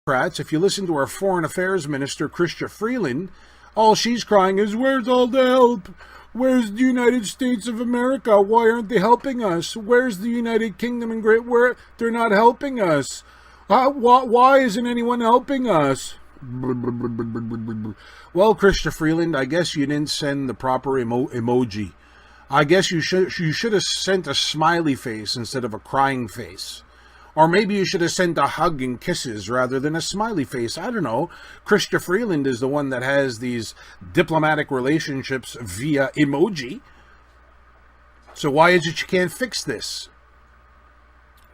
If you listen to our Foreign Affairs Minister, Chrystia Freeland, all she's crying is, where's all the help? Where's the United States of America? Why aren't they helping us? Where's the United Kingdom and Great... Where they're not helping us? Why isn't anyone helping us? Well, Chrystia Freeland, I guess you didn't send the proper emoji. I guess you should have sent a smiley face instead of a crying face. Or maybe you should have sent a hug and kisses rather than a smiley face. I don't know. Chrystia Freeland is the one that has these diplomatic relationships via emoji. So why is it she can't fix this?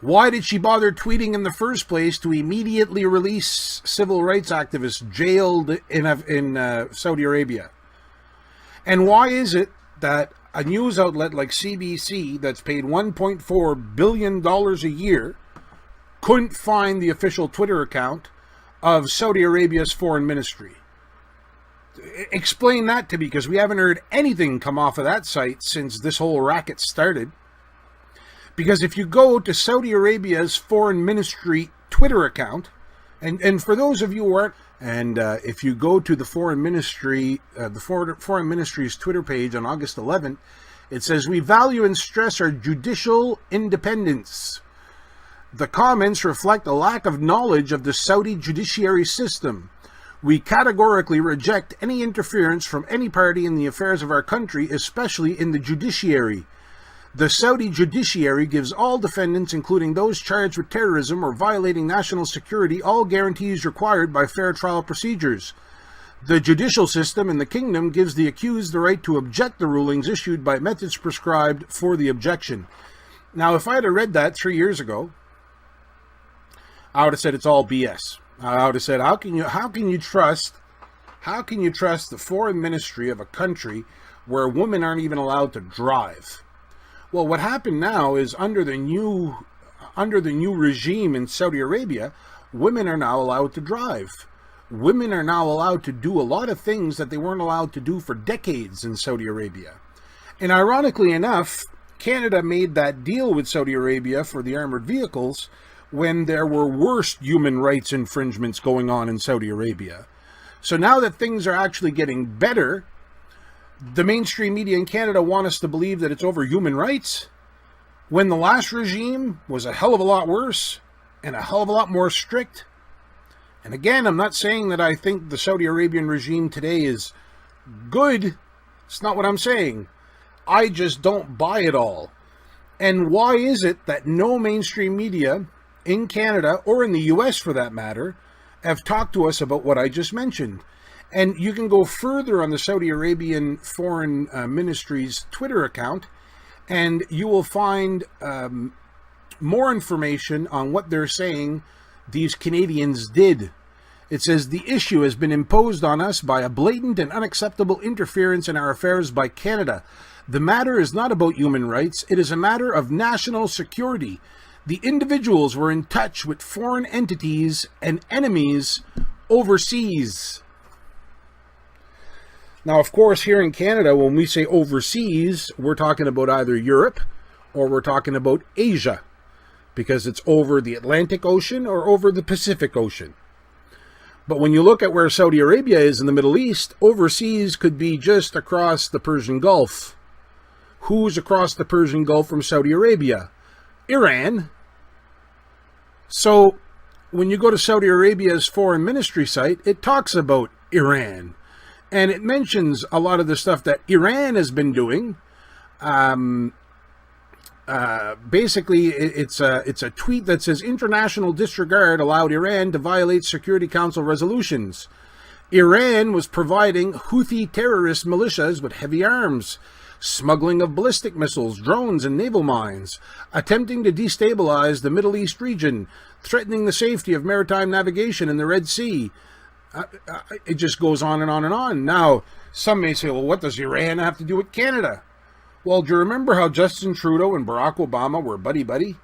Why did she bother tweeting in the first place to immediately release civil rights activists jailed in Saudi Arabia? And why is it that a news outlet like CBC that's paid $1.4 billion a year couldn't find the official Twitter account of Saudi Arabia's foreign ministry? Explain that to me, because we haven't heard anything come off of that site since this whole racket started. Because if you go to Saudi Arabia's foreign ministry Twitter account, and for those of you who aren't, if you go to the foreign ministry, foreign ministry's Twitter page on August 11th, it says, "We value and stress our judicial independence. The comments reflect a lack of knowledge of the Saudi judiciary system. We categorically reject any interference from any party in the affairs of our country, especially in the judiciary. The Saudi judiciary gives all defendants, including those charged with terrorism or violating national security, all guarantees required by fair trial procedures. The judicial system in the kingdom gives the accused the right to object the rulings issued by methods prescribed for the objection." Now, if I had read that 3 years ago, I would have said it's all BS. I would have said, how can you trust the foreign ministry of a country where women aren't even allowed to drive? Well, what happened now is under the new regime in Saudi Arabia, women are now allowed to drive. Women are now allowed to do a lot of things that they weren't allowed to do for decades in Saudi Arabia. And ironically enough, Canada made that deal with Saudi Arabia for the armored vehicles when there were worse human rights infringements going on in Saudi Arabia. So now that things are actually getting better, the mainstream media in Canada want us to believe that it's over human rights, when the last regime was a hell of a lot worse and a hell of a lot more strict. And again, I'm not saying that I think the Saudi Arabian regime today is good. It's not what I'm saying. I just don't buy it all. And why is it that no mainstream media in Canada, or in the US for that matter, have talked to us about what I just mentioned? And you can go further on the Saudi Arabian Foreign Ministry's Twitter account, and you will find more information on what they're saying these Canadians did. It says, "The issue has been imposed on us by a blatant and unacceptable interference in our affairs by Canada. The matter is not about human rights. It is a matter of national security. The individuals were in touch with foreign entities and enemies overseas." Now, of course, here in Canada, when we say overseas, we're talking about either Europe or we're talking about Asia, because it's over the Atlantic Ocean or over the Pacific Ocean. But when you look at where Saudi Arabia is in the Middle East, overseas could be just across the Persian Gulf. Who's across the Persian Gulf from Saudi Arabia? Iran. So when you go to Saudi Arabia's foreign ministry site, it talks about Iran. And it mentions a lot of the stuff that Iran has been doing. Basically, it's a tweet that says, "International disregard allowed Iran to violate Security Council resolutions. Iran was providing Houthi terrorist militias with heavy arms, smuggling of ballistic missiles, drones, and naval mines, attempting to destabilize the Middle East region, threatening the safety of maritime navigation in the Red Sea." It just goes on and on and on. Now, some may say, well, what does Iran have to do with Canada? Well, do you remember how Justin Trudeau and Barack Obama were buddy-buddy?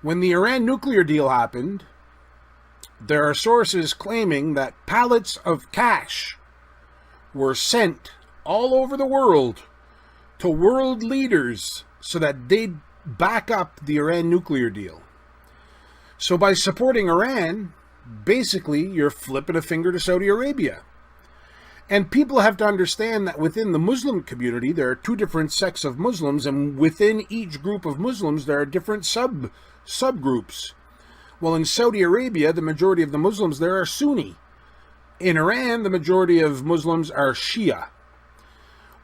When the Iran nuclear deal happened, there are sources claiming that pallets of cash were sent all over the world to world leaders so that they'd back up the Iran nuclear deal. So by supporting Iran, basically you're flipping a finger to Saudi Arabia. And people have to understand that within the Muslim community, there are two different sects of Muslims, and within each group of Muslims, there are different subgroups. Well, in Saudi Arabia, the majority of the Muslims there are Sunni. In Iran, the majority of Muslims are Shia.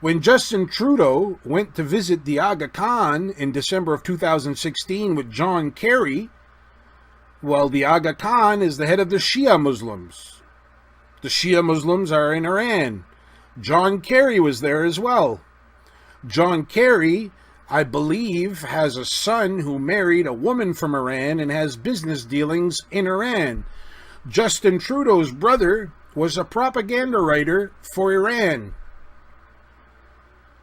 When Justin Trudeau went to visit the Aga Khan in December of 2016 with John Kerry, well, the Aga Khan is the head of the Shia Muslims. The Shia Muslims are in Iran. John Kerry was there as well. John Kerry, I believe, has a son who married a woman from Iran and has business dealings in Iran. Justin Trudeau's brother was a propaganda writer for Iran.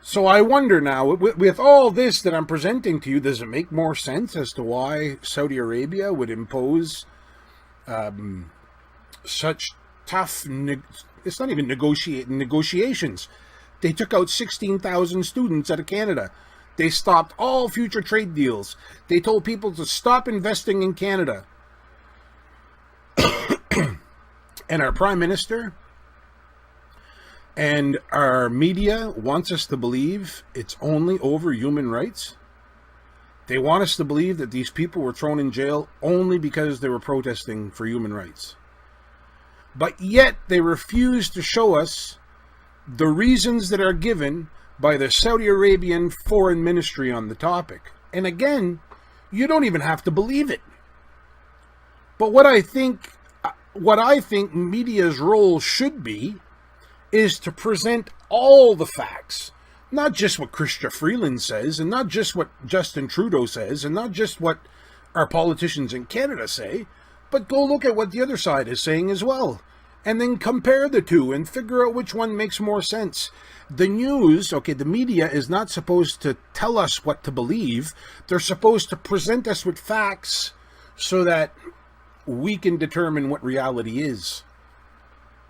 So I wonder now, with all this that I'm presenting to you, does it make more sense as to why Saudi Arabia would impose such tough, it's not even negotiations. They took out 16,000 students out of Canada. They stopped all future trade deals. They told people to stop investing in Canada. And our Prime Minister and our media wants us to believe it's only over human rights. They want us to believe that these people were thrown in jail only because they were protesting for human rights. But yet they refuse to show us the reasons that are given by the Saudi Arabian Foreign Ministry on the topic. And again, you don't even have to believe it. But what I think media's role should be is to present all the facts, not just what Chrystia Freeland says, and not just what Justin Trudeau says, and not just what our politicians in Canada say, but go look at what the other side is saying as well, and then compare the two and figure out which one makes more sense. The news, the media is not supposed to tell us what to believe. They're supposed to present us with facts so that we can determine what reality is.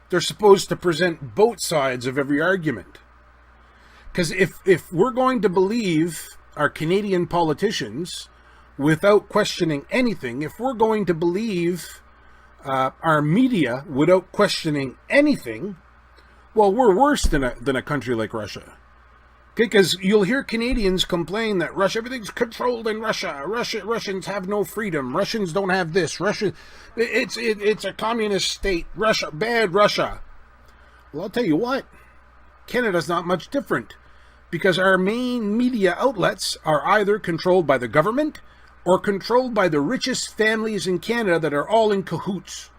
They're supposed to present both sides of every argument. Because if we're going to believe our Canadian politicians without questioning anything, if we're going to believe our media without questioning anything, well, we're worse than a country like Russia. Because you'll hear Canadians complain that everything's controlled in Russia. Russians have no freedom. Russians don't have this. It's a communist state. Russia, bad Russia. Well, I'll tell you what, Canada's not much different, because our main media outlets are either controlled by the government or controlled by the richest families in Canada that are all in cahoots.